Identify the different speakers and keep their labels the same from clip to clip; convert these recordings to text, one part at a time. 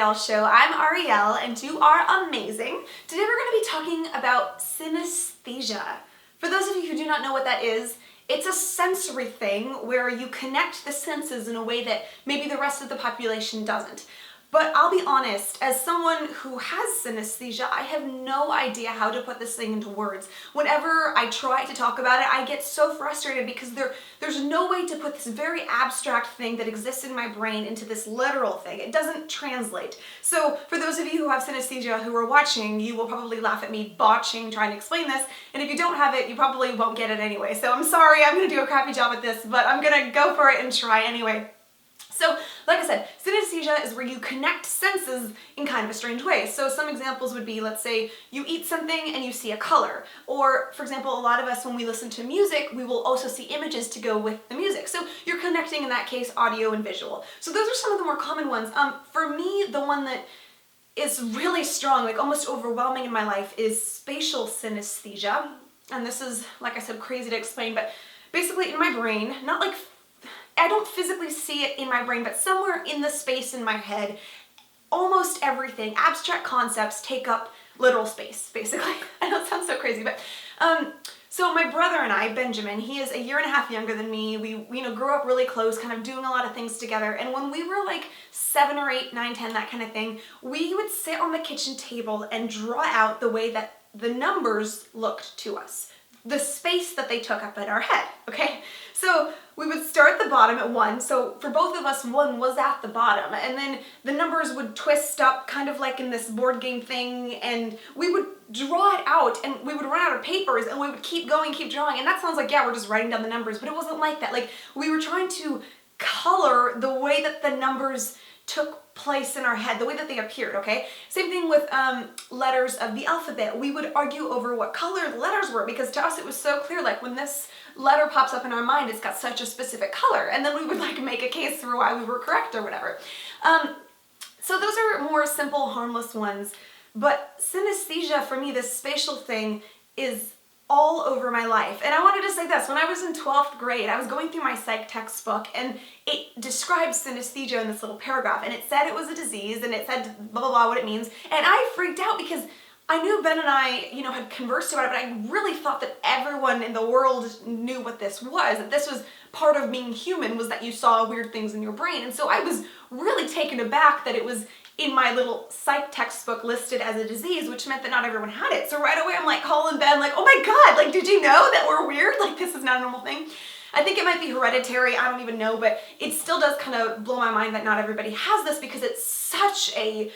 Speaker 1: Ariel Show. I'm Ariel and you are amazing. Today we're going to be talking about synesthesia. For those of you who do not know what that is, it's a sensory thing where you connect the senses in a way that maybe the rest of the population doesn't. But I'll be honest, as someone who has synesthesia, I have no idea how to put this thing into words. Whenever I try to talk about it, I get so frustrated because there's no way to put this very abstract thing that exists in my brain into this literal thing. It doesn't translate. So for those of you who have synesthesia who are watching, you will probably laugh at me botching trying to explain this, and if you don't have it, you probably won't get it anyway. So I'm sorry, I'm going to do a crappy job at this, but I'm going to go for it and try anyway. So, like I said, synesthesia is where you connect senses in kind of a strange way. So some examples would be, let's say, you eat something and you see a color. Or, for example, a lot of us, when we listen to music, we will also see images to go with the music. So you're connecting, in that case, audio and visual. So those are some of the more common ones. For me, the one that is really strong, like almost overwhelming in my life, is spatial synesthesia. And this is, like I said, crazy to explain, but basically in my brain, not like I don't physically see it in my brain, but somewhere in the space in my head, almost everything, abstract concepts take up literal space, basically. I know it sounds so crazy, but so my brother and I, Benjamin, he is a year and a half younger than me. We grew up really close, kind of doing a lot of things together. And when we were like 7 or 8, 9, 10, that kind of thing, we would sit on the kitchen table and draw out the way that the numbers looked to us, the space that they took up in our head, okay? So we would start at the bottom at 1, so for both of us 1 was at the bottom, and then the numbers would twist up kind of like in this board game thing, and we would draw it out, and we would run out of papers, and we would keep going, keep drawing, and that sounds like, yeah, we're just writing down the numbers, but it wasn't like that. Like, we were trying to color the way that the numbers took place in our head, the way that they appeared, okay? Same thing with letters of the alphabet. We would argue over what color the letters were because to us it was so clear, like when this letter pops up in our mind, it's got such a specific color, and then we would like make a case for why we were correct or whatever. So those are more simple, harmless ones, but synesthesia for me, this spatial thing, is all over my life. And I wanted to say this, when I was in 12th grade, I was going through my psych textbook and it described synesthesia in this little paragraph, and it said it was a disease and it said blah blah blah what it means, and I freaked out because I knew Ben and I, had conversed about it, but I really thought that everyone in the world knew what this was, that this was part of being human, was that you saw weird things in your brain. And so I was really taken aback that it was in my little psych textbook listed as a disease, which meant that not everyone had it. So right away I'm like calling Ben like, oh my God, like did you know that we're weird? Like this is not a normal thing. I think it might be hereditary, I don't even know, but it still does kind of blow my mind that not everybody has this because it's such a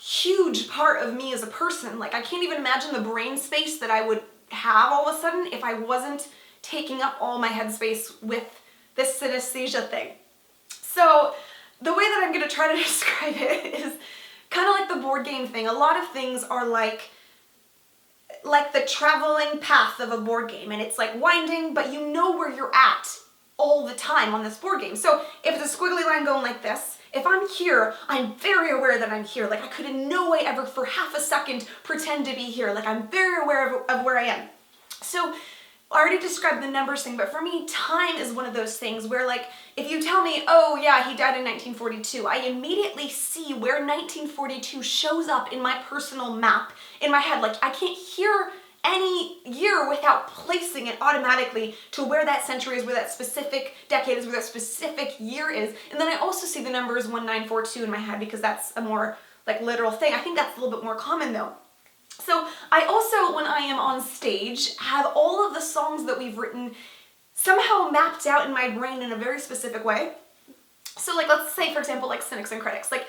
Speaker 1: huge part of me as a person. Like I can't even imagine the brain space that I would have all of a sudden if I wasn't taking up all my headspace with this synesthesia thing. So the way that I'm going to try to describe it is kind of like the board game thing. A lot of things are like the traveling path of a board game, and it's like winding, but you know where you're at all the time on this board game. So if it's a squiggly line going like this, if I'm here, I'm very aware that I'm here. Like I could in no way ever for half a second pretend to be here. Like I'm very aware of where I am. So I already described the numbers thing, but for me, time is one of those things where like, if you tell me, oh yeah, he died in 1942, I immediately see where 1942 shows up in my personal map in my head. Like I can't hear any year without placing it automatically to where that century is, where that specific decade is, where that specific year is. And then I also see the numbers 1942 in my head because that's a more like literal thing. I think that's a little bit more common though. So I also, when I am on stage, have all of the songs that we've written somehow mapped out in my brain in a very specific way. So like, let's say for example, like Cynics and Critics, like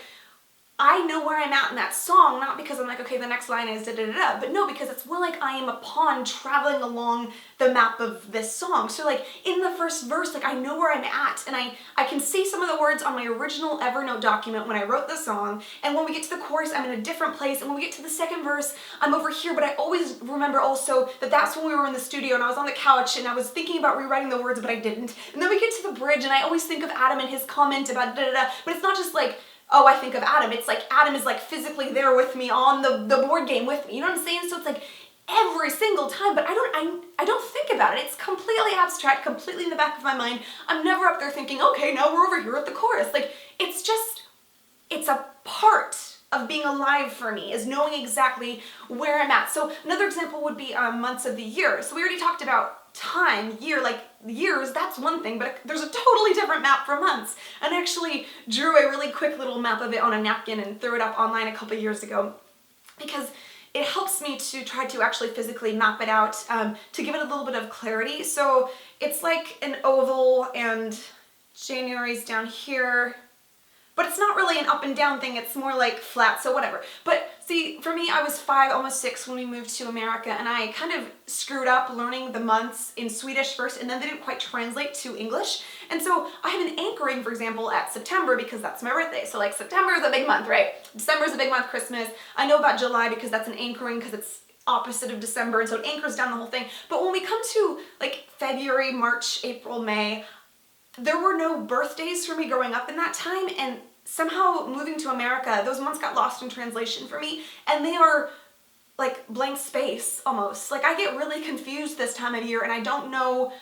Speaker 1: I know where I'm at in that song, not because I'm like, okay, the next line is da-da-da-da, but no, because it's more like I am a pawn traveling along the map of this song. So like in the first verse, like I know where I'm at, and I can see some of the words on my original Evernote document when I wrote the song, and when we get to the chorus, I'm in a different place, and when we get to the second verse, I'm over here, but I always remember also that that's when we were in the studio and I was on the couch and I was thinking about rewriting the words, but I didn't. And then we get to the bridge and I always think of Adam and his comment about da-da-da, but it's not just like, oh, I think of Adam. It's like Adam is like physically there with me on the board game with me. You know what I'm saying? So it's like every single time, but I don't think about it. It's completely abstract, completely in the back of my mind. I'm never up there thinking, okay, now we're over here at the chorus. Like, it's a part of being alive for me, is knowing exactly where I'm at. So another example would be months of the year. So we already talked about time, year, like years, that's one thing, but there's a totally different map for months. And I actually drew a really quick little map of it on a napkin and threw it up online a couple years ago, because it helps me to try to actually physically map it out, to give it a little bit of clarity. So it's like an oval, and January's down here, but it's not really an up and down thing, it's more like flat, so whatever. But see, for me, I was 5, almost 6 when we moved to America, and I kind of screwed up learning the months in Swedish first, and then they didn't quite translate to English. And so I have an anchoring, for example, at September because that's my birthday. So like September is a big month, right? December is a big month, Christmas. I know about July because that's an anchoring because it's opposite of December, and so it anchors down the whole thing. But when we come to like February, March, April, May, there were no birthdays for me growing up in that time, and somehow moving to America, those months got lost in translation for me, and they are like blank space almost. Like I get really confused this time of year, and I don't know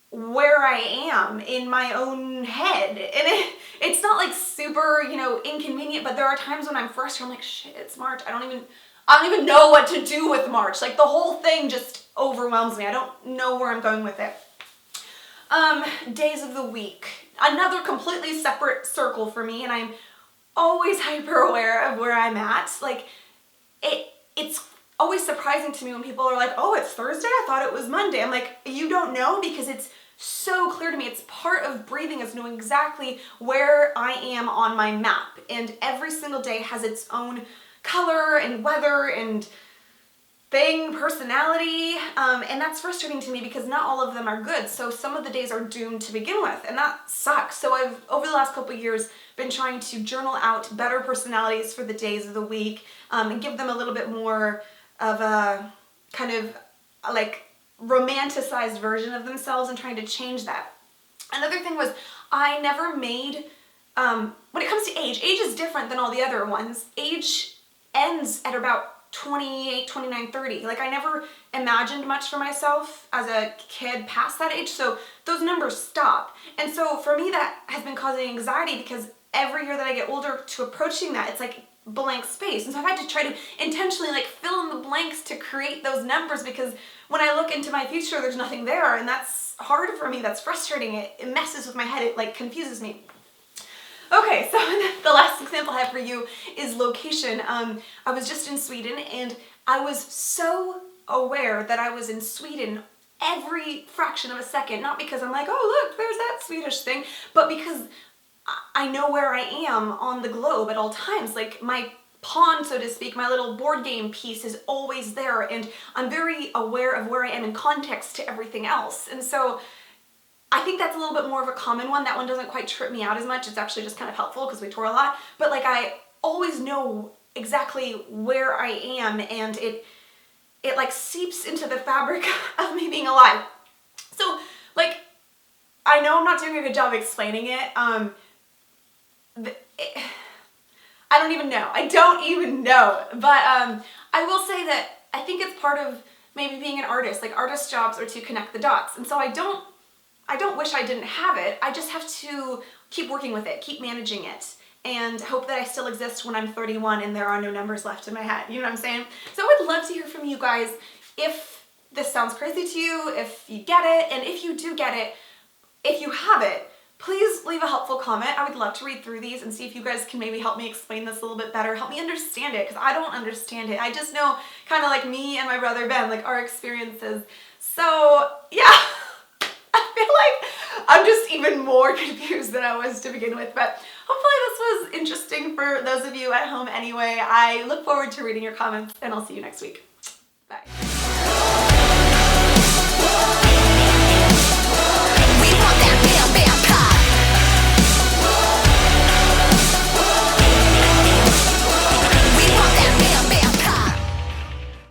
Speaker 1: where I am in my own head. And it's not like super, inconvenient, but there are times when I'm frustrated, I'm like, shit, it's March. I don't even know what to do with March. Like the whole thing just overwhelms me. I don't know where I'm going with it. Days of the week. Another completely separate circle for me, and I'm always hyper aware of where I'm at. Like, it's always surprising to me when people are like, oh, it's Thursday? I thought it was Monday. I'm like, you don't know, because it's so clear to me. It's part of breathing, is knowing exactly where I am on my map. And every single day has its own color and weather and thing, personality, and that's frustrating to me because not all of them are good. So some of the days are doomed to begin with, and that sucks. So I've, over the last couple of years, been trying to journal out better personalities for the days of the week, and give them a little bit more of a kind of like romanticized version of themselves, and trying to change that. Another thing was, I never made, when it comes to age is different than all the other ones. Age ends at about 28, 29, 30. Like I never imagined much for myself as a kid past that age, so those numbers stop. And so for me that has been causing anxiety, because every year that I get older to approaching that, it's like blank space. And so I've had to try to intentionally like fill in the blanks to create those numbers, because when I look into my future, there's nothing there, and that's hard for me, that's frustrating. It messes with my head, it like confuses me. Okay, so the last example I have for you is location. I was just in Sweden, and I was so aware that I was in Sweden every fraction of a second, not because I'm like, oh look, there's that Swedish thing, but because I know where I am on the globe at all times. Like my pawn, so to speak, my little board game piece is always there, and I'm very aware of where I am in context to everything else. And so I think that's a little bit more of a common one. That one doesn't quite trip me out as much. It's actually just kind of helpful because we tour a lot. But like I always know exactly where I am, and it like seeps into the fabric of me being alive. So like, I know I'm not doing a good job explaining it. I don't even know. I don't even know. But I will say that I think it's part of maybe being an artist. Like artist jobs are to connect the dots. And so I don't wish I didn't have it. I just have to keep working with it, keep managing it, and hope that I still exist when I'm 31 and there are no numbers left in my head. You know what I'm saying? So I would love to hear from you guys if this sounds crazy to you, if you get it, and if you do get it, if you have it, please leave a helpful comment. I would love to read through these and see if you guys can maybe help me explain this a little bit better, help me understand it, because I don't understand it. I just know kind of like me and my brother Ben, like our experiences. So yeah. I feel like I'm just even more confused than I was to begin with, but hopefully this was interesting for those of you at home anyway. I look forward to reading your comments, and I'll see you next week. Bye.